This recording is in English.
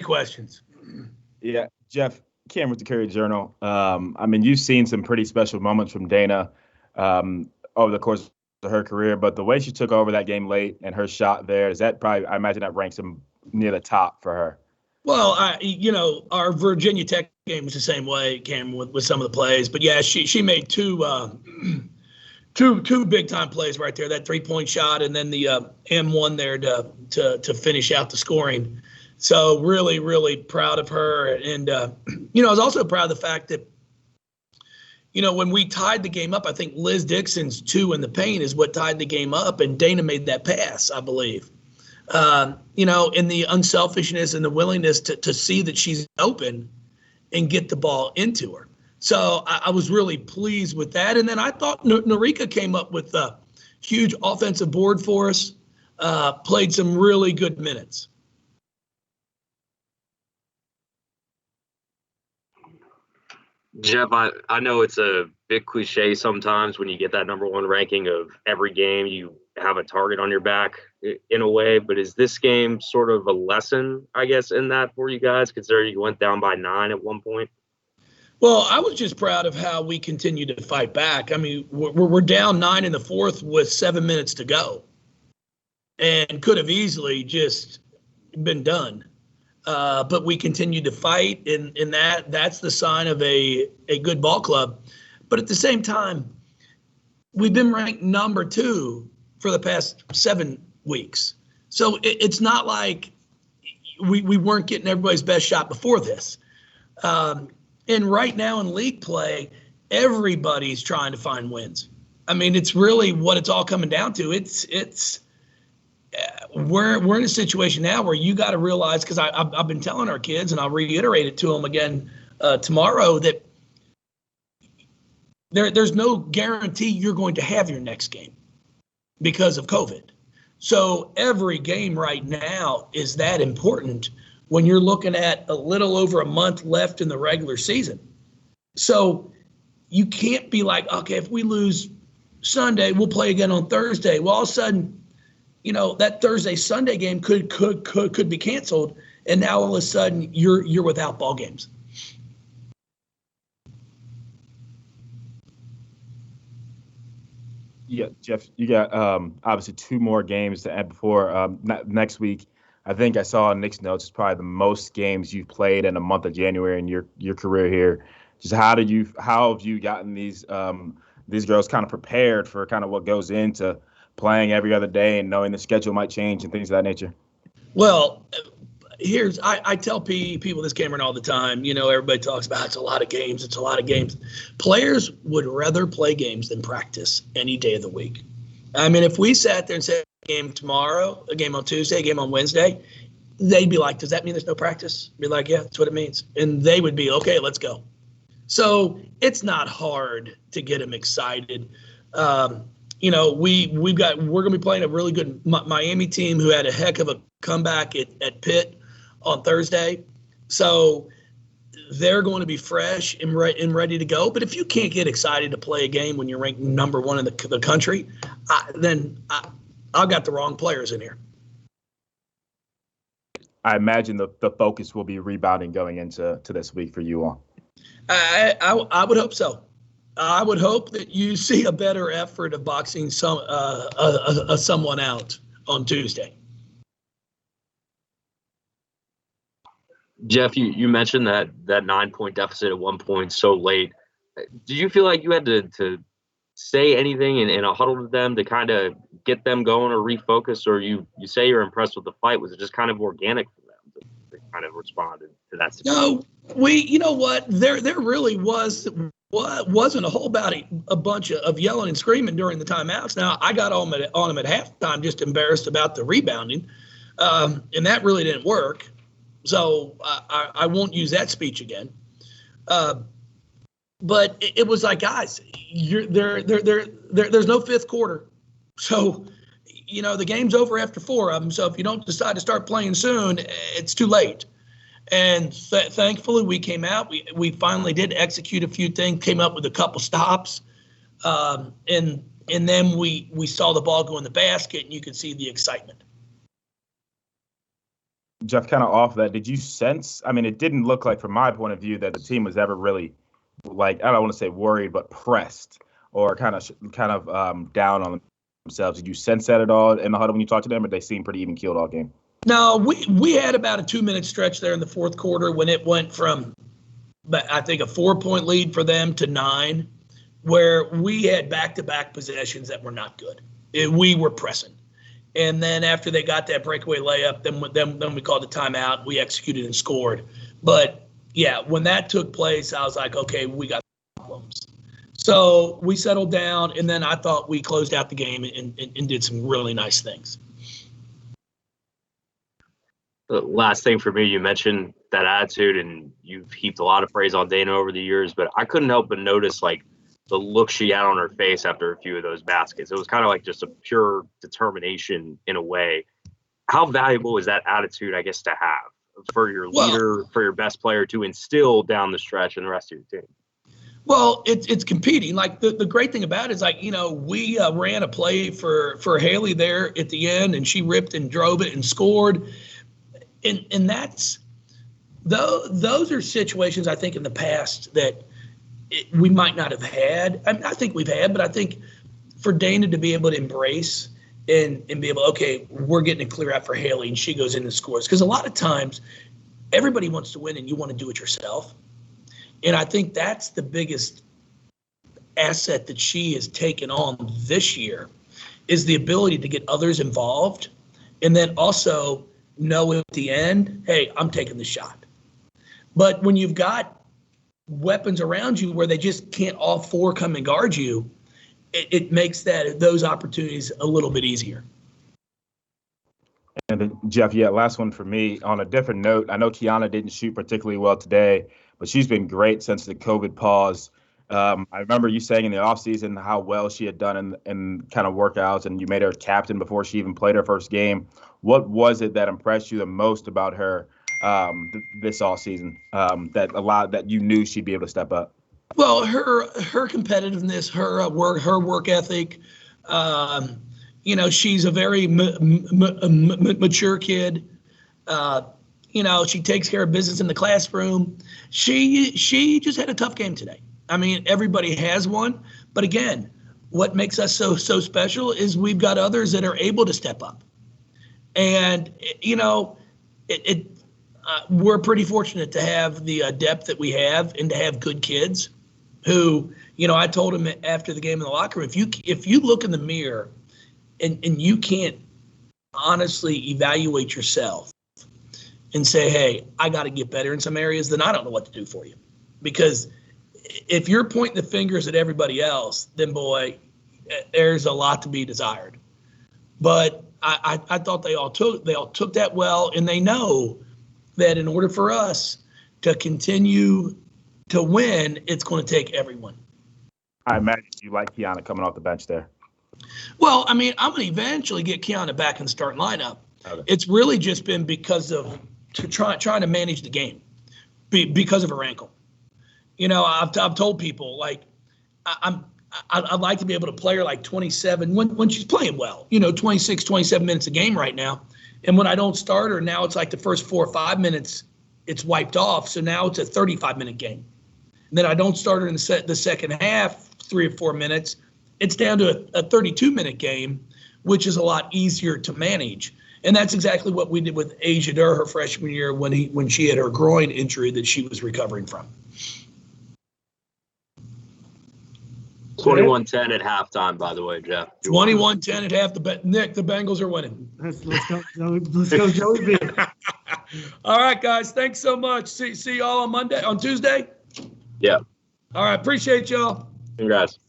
questions. Yeah, Jeff, Cam with the Courier Journal. I mean, you've seen some pretty special moments from Dana over the course of her career, but the way she took over that game late and her shot there, is that probably, I imagine that ranks them near the top for her. Well, our Virginia Tech game was the same way, Cam, with some of the plays. But yeah, she made two big time plays right there. That 3-point shot and then the M1 there to finish out the scoring. So really, really proud of her. And I was also proud of the fact that when we tied the game up, I think Liz Dixon's 2 in the paint is what tied the game up, and Dana made that pass, I believe. In the unselfishness and the willingness to see that she's open and get the ball into her. So I was really pleased with that. And then I thought Norika came up with a huge offensive board for us, played some really good minutes. Jeff, I know it's a big cliche sometimes when you get that number 1 ranking of every game, you have a target on your back in a way, but is this game sort of a lesson, I guess, in that for you guys, considering you went down by 9 at one point? Well, I was just proud of how we continue to fight back. I mean, we're down 9 in the 4th with 7 minutes to go and could have easily just been done. But we continued to fight, and that's the sign of a good ball club. But at the same time, we've been ranked number 2 for the past 7 weeks. So it's not like we weren't getting everybody's best shot before this. And right now in league play, everybody's trying to find wins. I mean, it's really what it's all coming down to. We're in a situation now where you got to realize, because I've been telling our kids, and I'll reiterate it to them again tomorrow, that there's no guarantee you're going to have your next game because of COVID. So every game right now is that important when you're looking at a little over a month left in the regular season. So you can't be like, okay, if we lose Sunday, we'll play again on Thursday. Well, all of a sudden, that Thursday-Sunday game could be canceled, and now all of a sudden you're without ball games. Yeah, Jeff, you got obviously 2 more games to add before next week. I think I saw in Nick's notes, it's probably the most games you've played in a month of January in your career here. Just how have you gotten these girls kind of prepared for kind of what goes into playing every other day and knowing the schedule might change and things of that nature? Well, I tell people this, Cameron, all the time. Everybody talks about it's a lot of games. It's a lot of games. Players would rather play games than practice any day of the week. I mean, if we sat there and said a game tomorrow, a game on Tuesday, a game on Wednesday, they'd be like, does that mean there's no practice? Be like, yeah, that's what it means. And they would be, okay, let's go. So it's not hard to get them excited. We're going to be playing a really good Miami team who had a heck of a comeback at Pitt on Thursday. So they're going to be fresh and ready to go. But if you can't get excited to play a game when you're ranked number 1 in the country, then I've got the wrong players in here. I imagine the focus will be rebounding going into this week for you all. I would hope so. I would hope that you see a better effort of boxing someone out on Tuesday. Jeff, you mentioned that 9-point deficit at one point so late. Did you feel like you had to say anything in a huddle to them to kind of get them going or refocus, or you say you're impressed with the fight? Was it just kind of organic for them to kind of respond to that situation? No, you know what? There really wasn't a whole a bunch of yelling and screaming during the timeouts. Now, I got on them at halftime, just embarrassed about the rebounding, and that really didn't work. So I won't use that speech again. But it was like, guys, there's no fifth quarter. So, the game's over after 4 of them. So if you don't decide to start playing soon, it's too late. And thankfully, we came out. We finally did execute a few things, came up with a couple stops. And then we saw the ball go in the basket, and you could see the excitement. Jeff, kind of off that, did you sense? I mean, it didn't look like, from my point of view, that the team was ever really, like, I don't want to say worried, but pressed or kind of down on themselves. Did you sense that at all in the huddle when you talked to them, or they seemed pretty even keeled all game? No, we had about a 2-minute stretch there in the fourth quarter when it went from, I think, a 4-point lead for them to 9, where we had back-to-back possessions that were not good. We were pressing. And then after they got that breakaway layup, then we called the timeout. We executed and scored. But, yeah, when that took place, I was like, okay, we got problems. So we settled down, and then I thought we closed out the game and did some really nice things. The last thing for me, you mentioned that attitude, and you've heaped a lot of praise on Dana over the years, but I couldn't help but notice, like, the look she had on her face after a few of those baskets. It was kind of like just a pure determination in a way. How valuable is that attitude, I guess, to have for your leader, for your best player to instill down the stretch and the rest of your team? Well, it's competing. Like the great thing about it is, like, we ran a play for Haley there at the end, and she ripped and drove it and scored. And that's those are situations, I think, in the past that we might not have had. I think we've had, but I think for Dana to be able to embrace and be able, okay, we're getting a clear out for Haley, and she goes in and scores. Because a lot of times everybody wants to win and you want to do it yourself. And I think that's the biggest asset that she has taken on this year, is the ability to get others involved, and then also know at the end, hey, I'm taking the shot. But when you've got weapons around you where they just can't all four come and guard you, it makes those opportunities a little bit easier. And then, Jeff, last one for me. On a different note, I know Kiana didn't shoot particularly well today, but she's been great since the COVID pause. I remember you saying in the offseason how well she had done in kind of workouts, and you made her captain before she even played her first game. What was it that impressed you the most about her this offseason that you knew she'd be able to step up? Well, her competitiveness, her work ethic. She's a very mature kid. She takes care of business in the classroom. She just had a tough game today. I mean, everybody has one, but again, what makes us so special is we've got others that are able to step up. And we're pretty fortunate to have the depth that we have, and to have good kids who, I told him after the game in the locker room, if you look in the mirror and you can't honestly evaluate yourself and say, hey, I got to get better in some areas, then I don't know what to do for you. Because if you're pointing the fingers at everybody else, then boy, there's a lot to be desired. But I thought they all took that well, and they know that in order for us to continue to win, it's going to take everyone. I imagine you like Kiana coming off the bench there. Well, I mean, I'm going to eventually get Kiana back in the starting lineup. Okay. It's really just been because of trying to manage the game because of her ankle. I've told people, like, I'd like to be able to play her like 27 when she's playing well, 26, 27 minutes a game right now. And when I don't start her, now it's like the first 4 or 5 minutes, it's wiped off. So now it's a 35-minute game. And then I don't start her in the second half, 3 or 4 minutes. It's down to a 32-minute game, which is a lot easier to manage. And that's exactly what we did with Asia Durr her freshman year when she had her groin injury that she was recovering from. 21-10 at halftime, by the way, Jeff. 21-10 at half. Nick, the Bengals are winning. Let's go, Joey B. All right, guys. Thanks so much. See y'all on Tuesday? Yeah. All right. Appreciate y'all. Congrats.